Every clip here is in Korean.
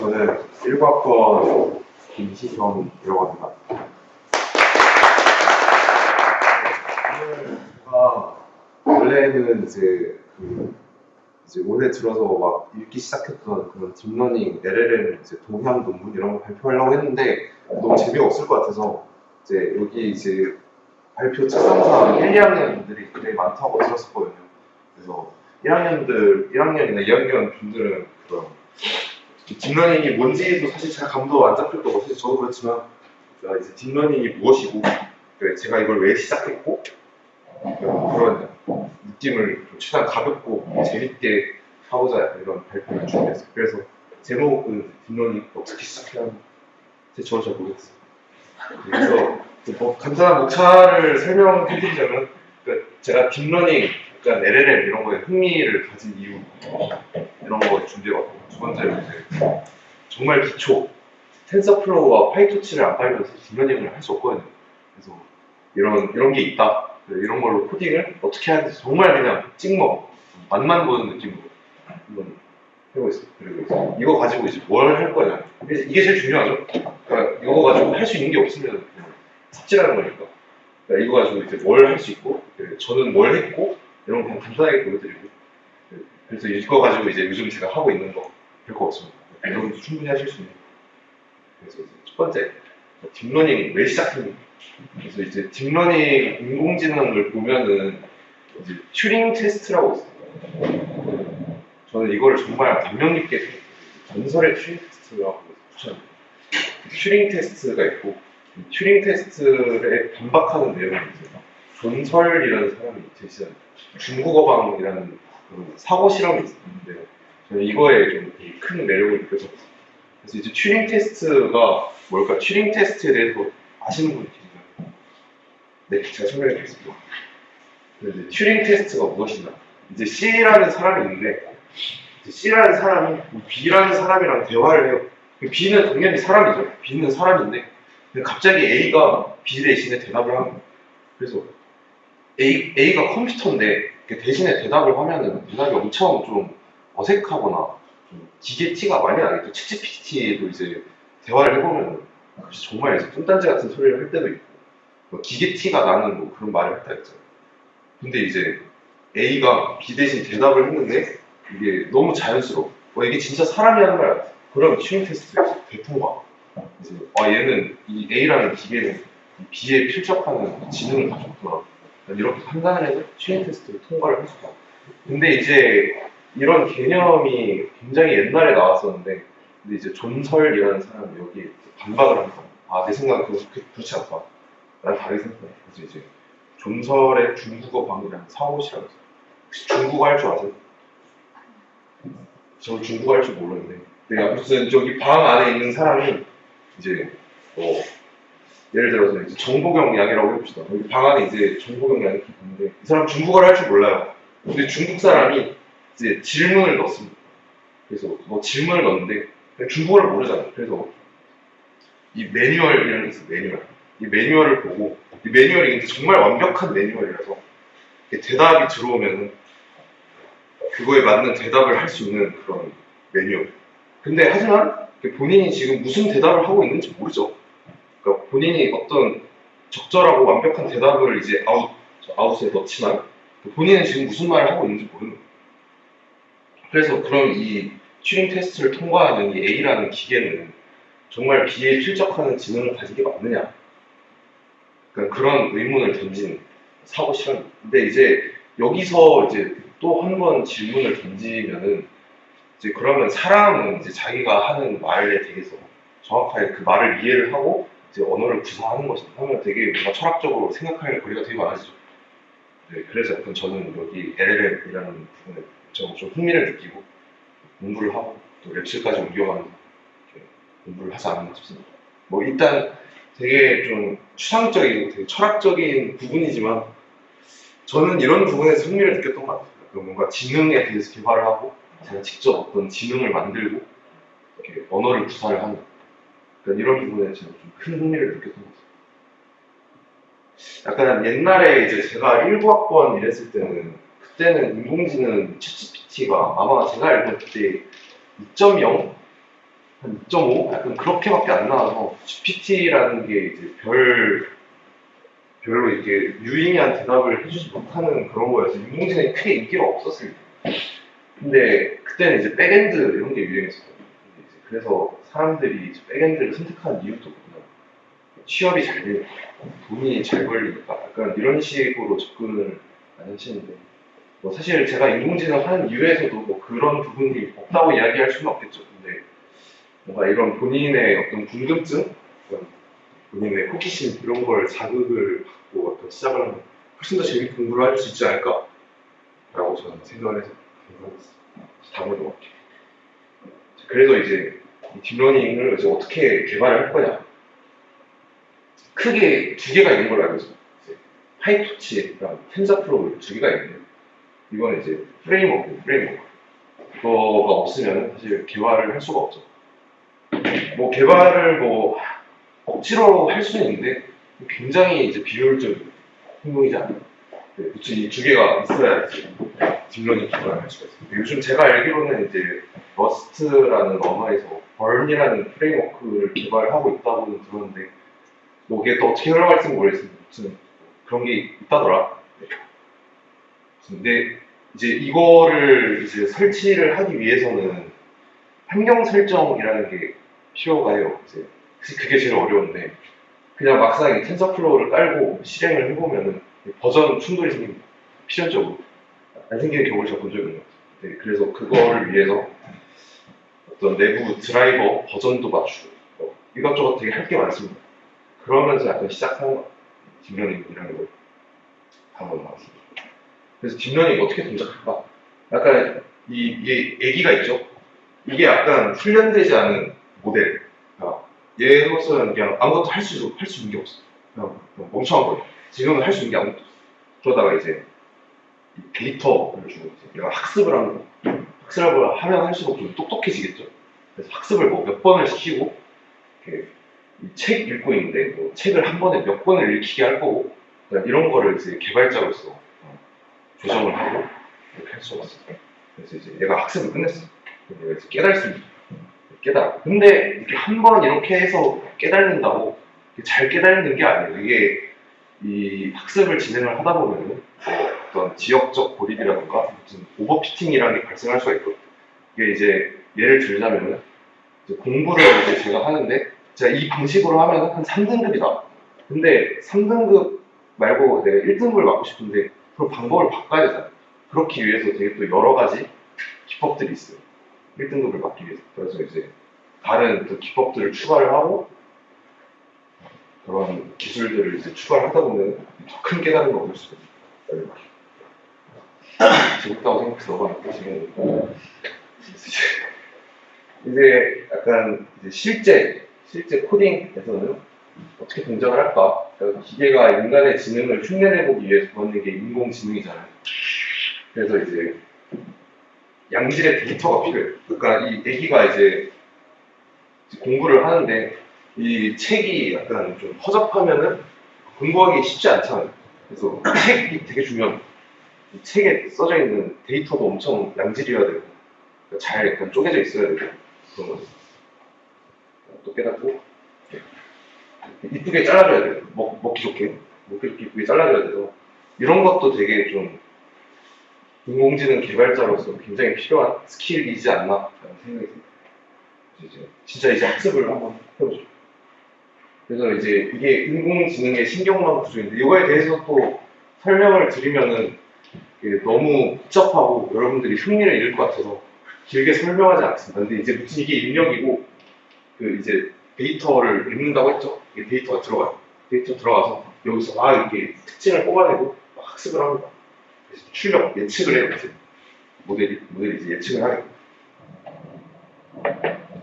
저는 1학번 김시현이라고 합니다. 제가 원래는 이제 올해 들어서 막 읽기 시작했던 그런 딥러닝, LLM, 이제 동향 논문 이런 거 발표하려고 했는데 너무 재미가 없을 것 같아서 이제 여기 이제 발표 특성상 1, 2학년들이 굉장히 많다고 들었었거든요. 그래서 1학년이나 2학년 분들은 그런 딥러닝이 뭔지도 사실 잘 감도 안 잡힐 거고, 사실 저도 그렇지만 이제 딥러닝이 무엇이고 제가 이걸 왜 시작했고 그런 느낌을 좀 최대한 가볍고 재밌게 하고자 이런 발표를 준비했어요. 그래서 제목은 딥러닝 어떻게 시작해야 하는지 저도 잘 모르겠어요. 그래서 뭐 간단한 목차를 설명해드리자면 제가 딥러닝, 약간 LLM 이런 거에 흥미를 가진 이유 이런 거 준비해봤고, 두 번째로 이제 정말 기초 텐서플로우와 파이토치를 안 빨면서 딥러닝을 할 수 없거든요. 그래서 이런 게 있다. 이런 걸로 코딩을 어떻게 하는지 정말 그냥 찍먹 맛만 보는 느낌으로 한번 해보겠습니다. 그리고 이제 이거 가지고 이제 뭘 할 거냐, 이게 제일 중요하죠. 그러니까 이거 가지고 할 수 있는 게 없으면 그냥 삽질하는 거니까. 그러니까 이거 가지고 이제 뭘 할 수 있고, 저는 뭘 했고 이런 거 그냥 간단하게 보여드리고, 그래서 이거 가지고 이제 요즘 제가 하고 있는 거 별거 없습니다. 여러분도 충분히 하실 수 있는. 그래서 이제 첫 번째, 딥러닝 왜 시작했는가. 그래서 이제 딥러닝 인공지능을 보면은 이제 튜링 테스트라고 있어요. 저는 이거를 정말 감명 깊게 생각해요. 전설의 튜링 테스트라고 추천합니다. 튜링 테스트가 있고, 튜링 테스트에 반박하는 내용이 이제 존설이라는 사람이 제시한 중국어방이라는 사고 실험이 있는데, 저는 이거에 좀 큰 매력을 느꼈었어요. 그래서 이제 튜링 테스트가 뭘까? 튜링 테스트에 대해서 아시는 분이 계신가요? 네, 제가 설명해 드리겠습니다. 이제 튜링 테스트가 무엇이냐? 이제 C라는 사람이 있는데, C라는 사람이 B라는 사람이랑 대화를 해요. B는 당연히 사람이죠. B는 사람인데, 갑자기 A가 B 대신에 대답을 합니다. 그래서 A가 컴퓨터인데 대신에 대답을 하면은 대답이 엄청 좀 어색하거나 좀 기계 티가 많이 나겠죠. 챗GPT도 이제 대화를 해보면 정말 이제 뚱딴지 같은 소리를 할 때도 있고, 뭐 기계 티가 나는 뭐 그런 말을 할 때가 있잖아요. 근데 이제 A가 B 대신 대답을 했는데 이게 너무 자연스러워. 이게 진짜 사람이 하는 말 같아. 그럼 튜링 테스트 대통과. 이제 얘는 이 A라는 기계는 이 B에 필적하는 지능을 가졌구나. 이렇게 판단을 해서 튜링 테스트를 통과를 할 수가. 근데 이제 이런 개념이 굉장히 옛날에 나왔었는데, 근데 이제 존설이라는 사람이 여기에 반박을 합니다. 내 생각은 그렇지 않다. 난 다르게 생각해. 그래서 이제 존설의 중국어 방이라는 사고시라고 있어요. 혹시 중국어 할 줄 아세요? 저는 중국어 할 줄 몰랐는데, 무슨 저기 방 안에 있는 사람이 이제 예를 들어서 이제 정보경 양이라고 해봅시다. 여기 방 안에 이제 정보경 양이 있는데 이 사람 중국어를 할 줄 몰라요. 근데 중국 사람이 이제 질문을 넣습니다. 그래서 질문을 넣는데 중국어를 모르잖아요. 그래서 이 매뉴얼이라는 게 있어요. 매뉴얼. 이 매뉴얼을 보고, 이 매뉴얼이 정말 완벽한 매뉴얼이라서 대답이 들어오면 그거에 맞는 대답을 할 수 있는 그런 매뉴얼. 근데 하지만 본인이 지금 무슨 대답을 하고 있는지 모르죠. 그러니까 본인이 어떤 적절하고 완벽한 대답을 이제 아웃에 넣지만 본인은 지금 무슨 말을 하고 있는지 모르는 거예요. 그래서 그럼 이 튜링 테스트를 통과하는 이 A라는 기계는 정말 B에 필적하는 지능을 가진 게 맞느냐? 그러니까 그런 의문을 던진 사고 실험입니다. 근데 이제 여기서 이제 또 한 번 질문을 던지면은 이제 그러면 사람은 이제 자기가 하는 말에 대해서 정확하게 그 말을 이해를 하고 이제 언어를 구사하는 것이다 하면 되게 뭔가 철학적으로 생각할 거리가 되게 많아지죠. 네, 그래서 약간 저는 여기 LLM이라는 부분에 좀 흥미를 느끼고 공부를 하고 또 랩실까지 옮겨가는 공부를 하지 않았나 싶습니다. 일단 되게 좀 추상적이고 되게 철학적인 부분이지만 저는 이런 부분에서 흥미를 느꼈던 것 같아요. 뭔가 지능에 대해서 개발을 하고 제가 직접 어떤 지능을 만들고 이렇게 언어를 구사를 하는, 그러니까 이런 부분에 제가 좀 큰 흥미를 느꼈던 것 같아요. 약간 옛날에 이제 제가 19학번 이랬을 때는, 인공지능 챗GPT가 아마 제가 알던 그때 2.0 한 2.5? 약간 그렇게밖에 안 나와서 GPT라는 게 이제 별로 이렇게 유의미한 대답을 해주지 못하는 그런 거여서 인공지능이 크게 인기가 없었을 때. 근데 그때는 이제 백엔드 이런 게 유행했었거든요. 근데 이제 그래서 사람들이 이제 백엔드를 선택한 이유도 그냥 취업이 잘 되니까, 돈이 잘 벌리니까 약간 이런 식으로 접근을 많이 하시는데, 뭐 사실 제가 인공지능 하는 이유에서도 뭐 그런 부분이 없다고 이야기할 수는 없겠죠. 근데 뭔가 이런 본인의 어떤 궁금증, 어떤 본인의 호기심 이런 걸 자극을 받고 어떤 시작을 하면 훨씬 더 재밌게 공부를 할 수 있지 않을까라고 저는 생각을 해서 공부하고 있어요. 다음으로 넘어갈게요. 그래서 이제 이 딥러닝을 이제 어떻게 개발을 할 거냐. 크게 두 개가 있는 걸로 알고 있어요. 이제 파이토치랑 텐서플로우 두 개가 있는데, 이거는 이제 프레임워크. 그거가 없으면 사실 개발을 할 수가 없죠. 뭐 개발을 뭐 억지로 할 수는 있는데 굉장히 이제 비효율적인 행동이지 않나요? 네, 무튼 이 두 개가 있어야 이제 딥러닝 개발을 할 수가 있어요. 요즘 제가 알기로는 이제 러스트라는 언어에서 벌이라는 프레임워크를 개발하고 있다고는 들었는데, 뭐 이게 또 어떻게 흘러갈지는 모르겠습니다. 무튼 그런 게 있다더라. 네. 근데 이제 이거를 이제 설치를 하기 위해서는 환경 설정이라는 게 필요가 해요. 이제 그게 제일 어려운데, 그냥 막상 이 텐서플로우를 깔고 실행을 해보면은 버전 충돌이 생깁니다. 필연적으로 안 생기는 경우를 제가 본 적이 있는 것 같아요. 네, 그래서 그걸 위해서 어떤 내부 드라이버 버전도 맞추고 이것저것 되게 할 게 많습니다. 그러면서 약간 시작하는 것 같아요. 딥러닝이라는 걸 한번 나왔습니다. 그래서 딥러닝이 어떻게 동작할까? 약간 이게 애기가 있죠? 이게 약간 훈련되지 않은 모델. 그러니까 얘로서는 그냥 아무것도 할 수 있는 게 없어. 그냥 멍청한 거예요. 지금은 할 수 있는 게 아무것도 없어. 그러다가 이제 이 데이터를 주고 이제 내가 학습을 하는 거. 학습을 하면 할수록 좀 똑똑해지겠죠. 그래서 학습을 뭐 몇 번을 시키고, 이렇게 책 읽고 있는데 뭐 책을 한 번에 몇 번을 읽히게 할 거고, 그러니까 이런 거를 이제 개발자로서 조정을 하고 이렇게 할 수가 있어요. 그래서 이제 얘가 학습을 끝냈어. 내가 이제 깨달을 수 있는 깨달아. 근데 이렇게 한 번 이렇게 해서 깨달는다고 잘 깨달는 게 아니에요. 이게 이 학습을 진행을 하다 보면은 어떤 지역적 고립이라든가 무슨 오버피팅이라는 게 발생할 수가 있거든요. 이게 이제 예를 들자면은 이제 공부를 이제 제가 하는데 제가 이 방식으로 하면 한 3등급이다. 근데 3등급 말고 내가 1등급을 맞고 싶은데 그럼 방법을 바꿔야 되잖아요. 그렇기 위해서 되게 또 여러 가지 기법들이 있어요. 1등급을 맞기 위해서. 그래서 이제 다른 또 기법들을 추가를 하고 그런 기술들을 이제 추가를 하다 보면 더 큰 깨달음을 얻을 수가 있어요. 재밌다고 생각해서 넘어가니까 지금 이제 약간 이제 실제 코딩에서는 어떻게 동작을 할까? 그러니까 기계가 인간의 지능을 흉내내보기 위해서 만든 게 인공지능이잖아요. 그래서 이제 양질의 데이터가 필요해요. 그러니까 이 애기가 이제 공부를 하는데 이 책이 약간 좀 허접하면은 공부하기 쉽지 않잖아요. 그래서 책이 되게 중요합니다. 이 책에 써져 있는 데이터도 엄청 양질이어야 되고, 그러니까 잘 약간 쪼개져 있어야 되고, 그런 거죠. 또 깨닫고, 이쁘게 잘라줘야 돼요. 먹기 좋게. 먹기 좋게 이쁘게 잘라줘야 돼서, 이런 것도 되게 좀 인공지능 개발자로서 굉장히 필요한 스킬이지 않나라는 생각이 듭니다. 진짜 이제 학습을 한번 해보죠. 그래서 이제 이게 인공지능의 신경망 구조인데, 이거에 대해서 또 설명을 드리면은 너무 복잡하고 여러분들이 흥미를 잃을 것 같아서 길게 설명하지 않겠습니다. 근데 이제 무슨 이게 입력이고, 그 이제 데이터를 읽는다고 했죠? 이게 데이터가 들어가요. 데이터 들어가서 여기서 막 이렇게 특징을 뽑아내고 막 학습을 합니다. 그래서 출력, 예측을 해요. 이제 모델이 이제 예측을 하겠고.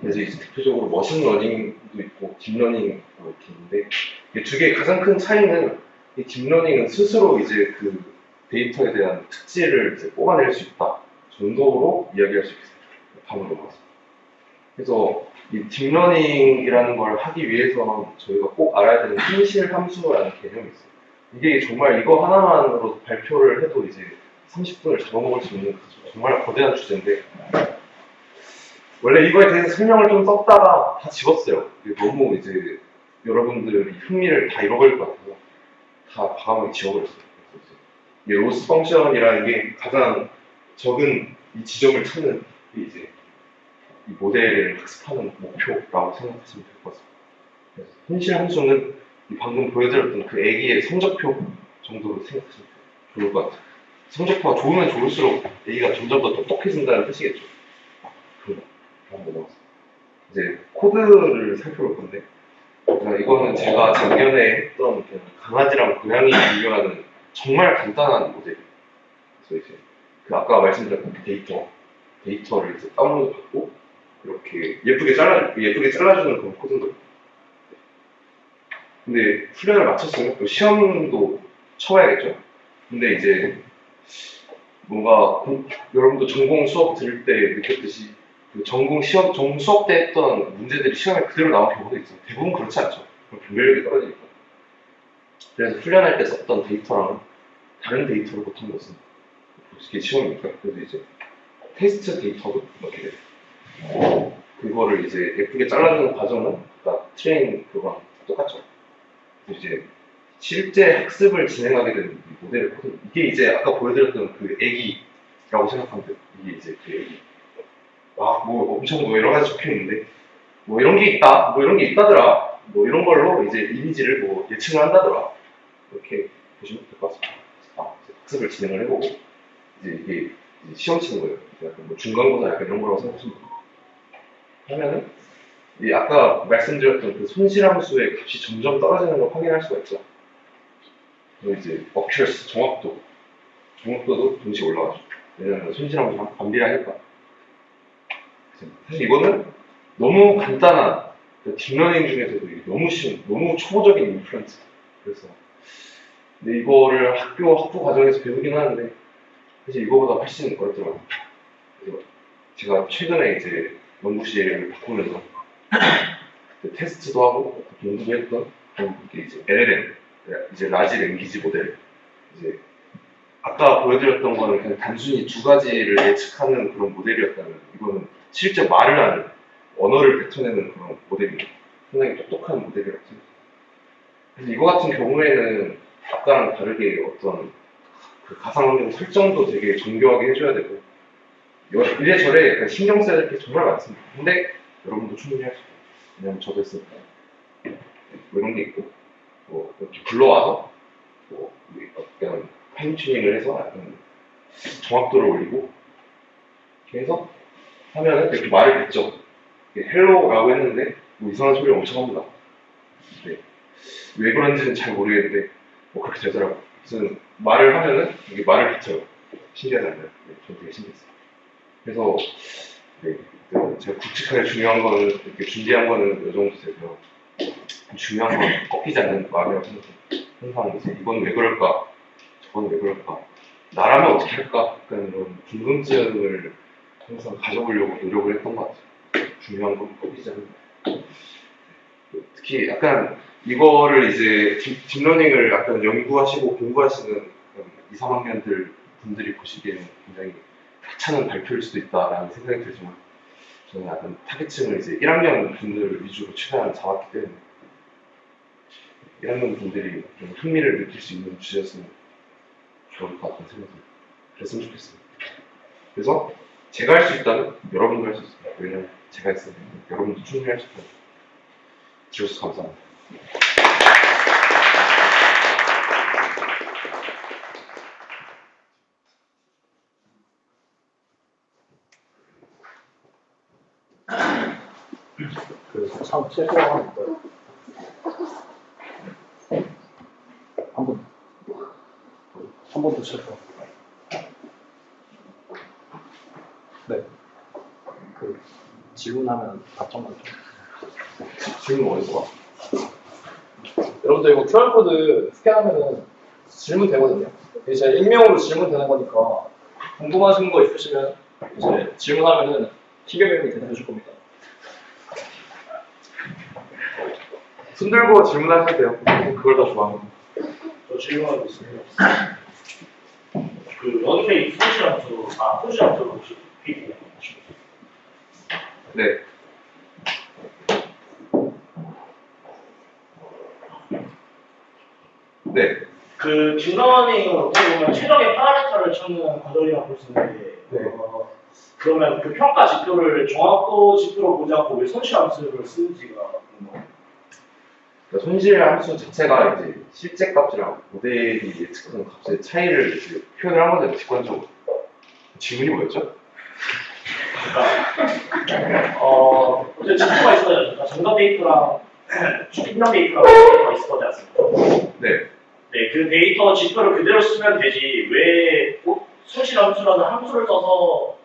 그래서 이제 대표적으로 머신러닝도 있고 딥러닝도 이렇게 있는데, 이 두 개의 가장 큰 차이는 이 딥러닝은 스스로 이제 그 데이터에 대한 특질을 이제 뽑아낼 수 있다 정도로 이야기할 수 있겠습니다. 다음으로 넘어가서. 그래서 이 딥러닝이라는 걸 하기 위해서는 저희가 꼭 알아야 되는 hin실 함수라는 개념이 있어요. 이게 정말 이거 하나만으로 발표를 해도 이제 30분을 잡아먹을 수 있는 정말 거대한 주제인데, 원래 이거에 대해서 설명을 좀 썼다가 다 지웠어요. 이게 너무 이제 여러분들이 흥미를 다 잃어버릴 것 같아서 다 과감하게 지워버렸어요. 그래서 이제 이 로스 펑션이라는 게 가장 적은 이 지점을 찾는 게 이제 이 모델을 학습하는 목표라고 생각하시면 될 것 같습니다. 그래서 현실 함수는 이 방금 보여드렸던 그 애기의 성적표 정도로 생각하시면 좋을 것 같아요. 성적표가 좋으면 좋을수록 애기가 점점 더 똑똑해진다는 뜻이겠죠. 그런 거 넘어가서 이제 코드를 살펴볼 건데 이거는 제가 작년에 했던 그 강아지랑 고양이 비교하는 정말 간단한 모델이에요. 그래서 이제 그 아까 말씀드렸던 그 데이터를 이제 다운로드 받고 이렇게 예쁘게 잘라주는 그런 코드도. 근데 훈련을 마쳤으면 또 시험도 쳐봐야겠죠. 근데 이제 뭔가 여러분도 전공 수업 들을 때 느꼈듯이 그 전공 수업 때 했던 문제들이 시험에 그대로 나온 경우도 있어요. 대부분 그렇지 않죠. 분별력이 떨어지니까. 그래서 훈련할 때 썼던 데이터랑 다른 데이터를 보통 것은 이게 시험이니까. 그래서 이제 테스트 데이터도 넣게 돼요. 그거를 이제 예쁘게 잘라주는 과정은 아까 트레이닝 그거랑 똑같죠. 그래서 이제 실제 학습을 진행하게 되는 모델의 코드. 이게 이제 아까 보여드렸던 그 애기라고 생각하면 돼요. 이게 이제 그 애기. 뭐 엄청 뭐 여러 가지 적혀 있는데 뭐 이런 게 있다, 뭐 이런 게 있다더라, 뭐 이런 걸로 이제 이미지를 뭐 예측을 한다더라. 이렇게 보시면 될 것 같습니다. 이제 학습을 진행을 해보고 이제 이게 이제 시험 치는 거예요. 약간 뭐 중간고사 약간 이런 거라고 생각하시면 돼요. 하면은 이 아까 말씀드렸던 그 손실함수의 값이 점점 떨어지는 걸 확인할 수가 있죠. 그리고 이제 어큐러시 정확도도 동시에 올라가죠. 왜냐하면 손실함수랑 반비례하니까. 사실 이거는 너무 간단한 딥러닝 중에서도 너무 쉬운, 너무 초보적인 인프런트. 그래서 근데 이거를 학부 과정에서 배우긴 하는데 사실 이거보다 훨씬 어렵더라고요. 그래서 제가 최근에 이제 연구실을 바꾸면서 테스트도 하고 공부도 했던 게 이제 LLM, 이제 라지 랭귀지 모델. 이제 아까 보여드렸던 거는 그냥 단순히 두 가지를 예측하는 그런 모델이었다면 이거는 실제 말을 하는 언어를 뱉어내는 그런 모델이에요. 상당히 똑똑한 모델이라고 생각해요. 그래서 이거 같은 경우에는 아까랑 다르게 어떤 그 가상환경 설정도 되게 정교하게 해줘야 되고 이래저래 약간 신경 써야 될 게 정말 많습니다. 근데 여러분도 충분히 할 수 있어요. 왜냐면 저도 했으니까. 뭐 이런 게 있고 뭐 이렇게 불러와서 뭐 약간 파인 튜닝을 해서 약간 정확도를 올리고 이렇게 해서 하면은 이렇게 말을 뱉죠. 헬로라고 했는데 뭐 이상한 소리 엄청 합니다. 네. 왜 그런지는 잘 모르겠는데 뭐 그렇게 되더라고요. 그래서 말을 하면은 이게 말을 뱉어요. 신기하지 않나요? 네, 저는 되게 신기했어요. 그래서 네, 제가 굵직하게 중요한 거는 이렇게 준비한 거는 이 정도 되고요. 중요한 건 꺾이지 않는 마음이라고 생각해요. 항상 이제 이건 왜 그럴까? 저건 왜 그럴까? 나라면 어떻게 할까? 약간 이런 궁금증을 항상 가져보려고 노력을 했던 것 같아요. 중요한 건 꺾이지 않는 거. 특히 약간 이거를 이제 딥러닝을 약간 연구하시고 공부하시는 2, 3학년들 분들이 보시기에는 굉장히 하찮은 발표일 수도 있다라는 생각이 들지만 저는 약간 타겟층을 이제 1학년 분들 위주로 최대한 잡았기 때문에 1학년 분들이 좀 흥미를 느낄 수 있는 주제였으면 좋을 것 같다는 생각이 그랬으면 좋겠어요. 그래서 제가 할 수 있다면 여러분도 할 수 있어요. 왜냐면 제가 했으면 여러분도 충분히 할 수 있다. 들어주셔서 감사합니다. 참 실수하는 거 한 번도 실수. 네. 그 질문하면 답장만 좀. 질문 어디서 와? 여러분들 이거 QR 코드 스캔하면은 질문 되거든요. 이게 제 익명으로 질문 되는 거니까 궁금하신 거 있으시면 이제 질문하면은 희경님이 대답해 줄 겁니다. 손 들고 질문하셔도 돼요. 그걸 더 좋아합니다. 저 질문하고 있습니다. 그 연계 소시함수 혹시 PD가 네. 네. 그 딥러닝은 어떻게 보면 최적의 파라미터를 찾는 과정이라고 볼 수 있는데 네. 그러면 그 평가 지표를 정확도 지표로 보지 않고 왜 손실 함수를 쓰는지가 궁금해요. 그러니까 손실 함수 자체가 이제 실제 값이랑 모델이 예측하는 값의 차이를 이제 표현을 한 거죠, 직관적으로. 지문이 뭐였죠? 어쨌든 지표가 있어야 되니까 정답 데이터랑 추측형 데이터랑 데이터가 있을 거지 않습니까? 네. 네, 그 데이터 지표를 그대로 쓰면 되지 왜 손실 함수라는 함수를 써서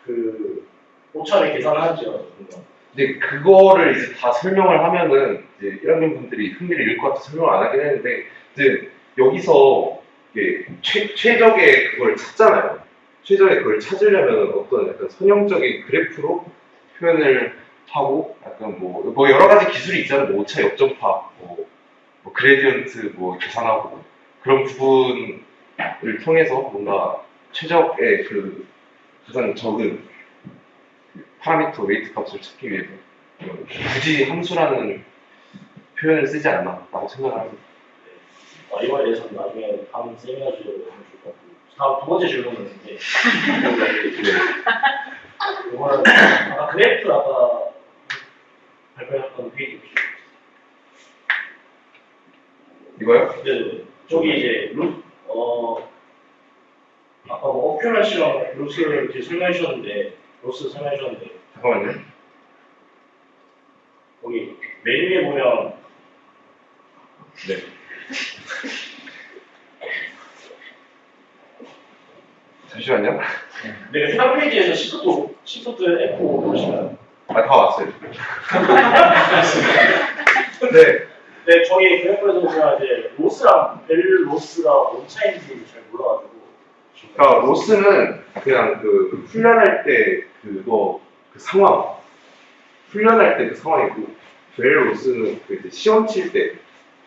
그 오차를 계산하는지가 궁금해요. 근데 그거를 이제 다 설명을 하면은 이제 1학년 분들이 흥미를 잃을 것 같아서 설명을 안 하긴 했는데 이제 여기서 이게 최적의 그걸 찾잖아요. 최적의 그걸 찾으려면 어떤 약간 선형적인 그래프로 표현을 하고 약간 뭐 여러 가지 기술이 있잖아요. 뭐 오차 역전파, 뭐 그레디언트 뭐 계산하고 그런 부분을 통해서 뭔가 최적의 그 가장 적은 파라미터 웨이트 값을 찾기 위해서 굳이 함수라는 표현을 쓰지 않나라고 생각을 합니다. 이거에 대해서는 나중에 다음 세미나 주제로 해줄 것 같고 다음 두 번째 질문은 있는데 이거는 아까 그래프 아까 발표했던 페이지 이거요? 네, 저기 이제 아까 뭐 어큐런시랑 로스를 이렇게 설명해 주셨는데 로스 설명해 주셨는데 잠깐만요. 거기 메뉴에 보면 네. 잠시만요. 네, 해당 페이지에서 시프트 F 보시면 아, 다 왔어요. 네. 네, 저희 그래프에서 보면 이제 로스랑 벨 로스가 뭔 차이인지 잘 몰라가지고 그러니까 로스는 그냥 그 훈련할 때 그 상황, 훈련할 때 그 상황이고, 벨 로스는 그 이제 시험 칠 때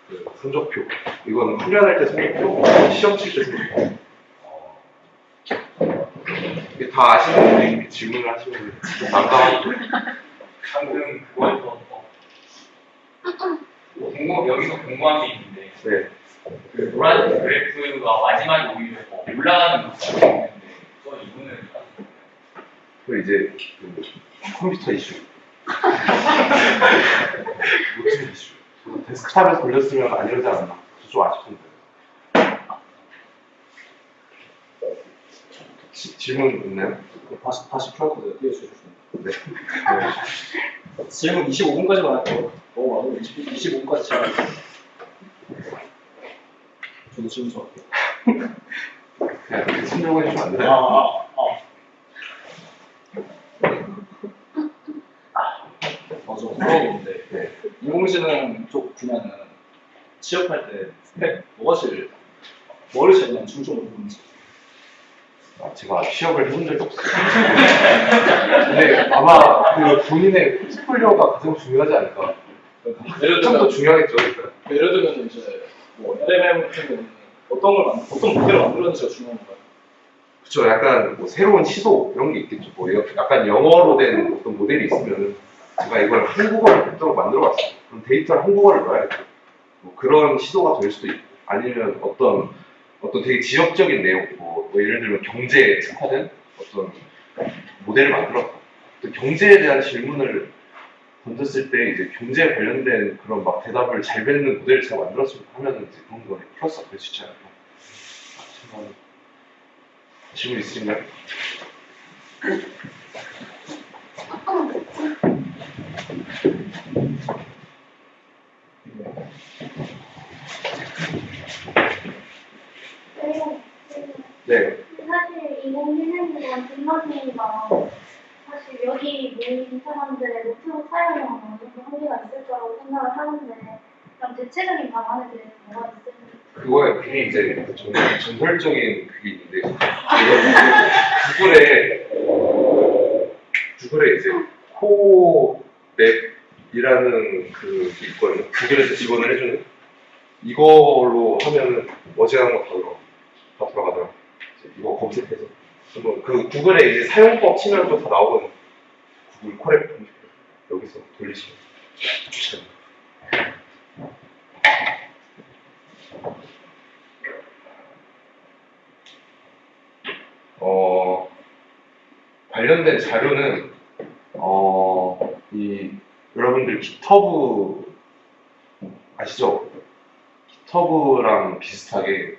그 성적표. 이건 훈련할 때 성적표, 시험 칠 때 성적표. 이게 다 아시는 분들이 질문을 하시면 좀 난감하고. 방금 그거에서 여기서 궁금한 게 있는데 네. 그 노란 그래프가 마지막에 오히려 더 올라가는 것같는데 또 이분은 그 이제 그 컴퓨터 이슈. 노트 이슈. 데스크탑에서 돌렸으면 안 이러지 않았나. 좀 아쉽던데. 질문 있나요? 다시 QR코드 띄워주시면 네. 질문 25분까지만 할게요. 너무 많아요. 25분까지 제가 저도 질문 좋아할게요. 그냥 손 들고 해주시면 안 되나요? 저 궁금한데 네. 인공지능 쪽 분야는 취업할 때 스펙 뭐를 제일 많이 중점으로 보는지. 제가 취업을 해본 적이 없어요. 근데 아마 그 본인의 포트폴리오가 가장 중요하지 않을까. 예를 좀 더 들면 중요하겠죠. 예를 들면 이제 뭐 LLM 같은 경우는 어떤 모델을 만들었는지가 중요한 건가요? 그쵸. 약간 뭐 새로운 시도 이런 게 있겠죠. 뭐 약간 영어로 된 어떤 모델이 있으면 제가 이걸 한국어를 그대로 만들어봤어요. 그럼 데이터를 한국어를 넣어야겠죠. 뭐 그런 시도가 될 수도 있고, 아니면 어떤 되게 지역적인 내용, 뭐 예를 들면 경제에 특화된 어떤 모델을 만들었다. 경제에 대한 질문을 던졌을 때 이제 경제에 관련된 그런 막 대답을 잘 뱉는 모델을 제가 만들었으면 하면은 이제 그런 거에 플러스가 될 수 있지 않을까 생각합니다. 질문 있으신가요? 네. 사실 인공지능이랑 딥러닝이랑 사실 여기 모인 사람들의 노트북 사용량은 어느 정도 한계가 있을 거라고 생각을 하는데 그럼 대체적인 방안에 대해서 뭐가 있을지 그거에 그게 이제 전설적인 그게 있는데 구글에 이제 코랩이라는 그게 있거든요. 구글에서 지원을 해주는 이걸로 하면은 어지간한 거 다 돌아가더라고요. 이거 검색해서 한번 그 구글에 이제 사용법 치면 또 다 나오거든요. 우리 콜앱 여기서 돌리시면 좋죠. 관련된 자료는 여러분들 깃허브 아시죠? 깃허브랑 비슷하게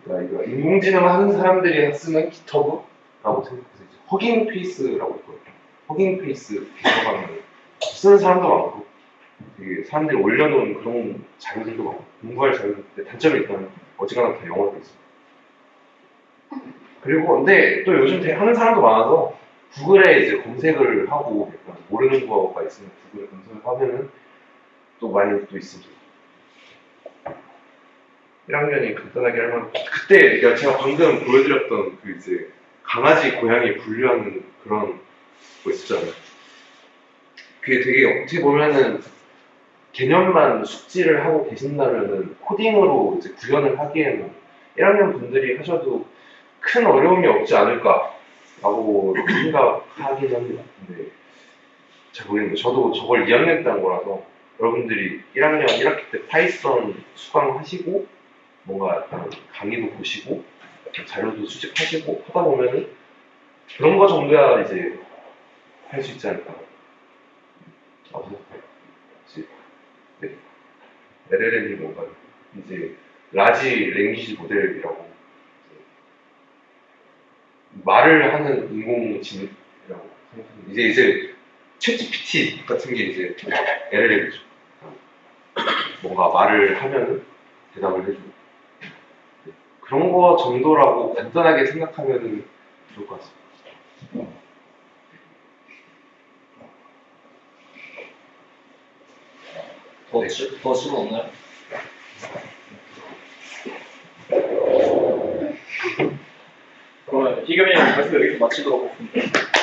그러니까 이거 인공지능 하는 사람들이 쓰는 깃허브라고 생각해서 이제 허깅 페이스라고 있거든요. 허깅 페이스 들어가면 쓰는 사람도 많고 되게 사람들이 올려놓은 그런 자료들도 많고 공부할 자료인데 단점이 있다면 어지간하면 다 영어로 돼 있어요. 그리고 근데 또 요즘 되게 하는 사람도 많아서 구글에 이제 검색을 하고 약간 모르는 거가 있으면 구글에 검색을 하면은 또 많이 또 있습니다. 1학년이 간단하게 할 만한 그때 그러니까 제가 방금 보여드렸던 그 이제 강아지 고양이 분류하는 그런 거 있었잖아요. 그게 되게 어떻게 보면은 개념만 숙지를 하고 계신다면은 코딩으로 이제 구현을 하기에는 1학년 분들이 하셔도 큰 어려움이 없지 않을까라고 생각하긴 합니다. 근데 잘 모르겠는데 저도 저걸 2학년 때 한 거라서 여러분들이 1학년 1학기 때 파이썬 수강하시고 뭔가 약간 강의도 보시고 자료도 수집하시고 하다 보면은 그런 거 정도야 이제 할 수 있지 않을까. 네. LLM이 뭔가 이제 라지 랭귀지 모델이라고 말을 하는 인공지능이라고 생각합니다. 이제 챗GPT 같은 게 이제 LLM이죠. 뭔가 말을 하면은 대답을 해주고 그런 거 정도라고 간단하게 생각하면은 좋을 것 같습니다. 더 질문 없나요? 그러면 희겸이 형 말씀 여기서 마치도록 하겠습니다.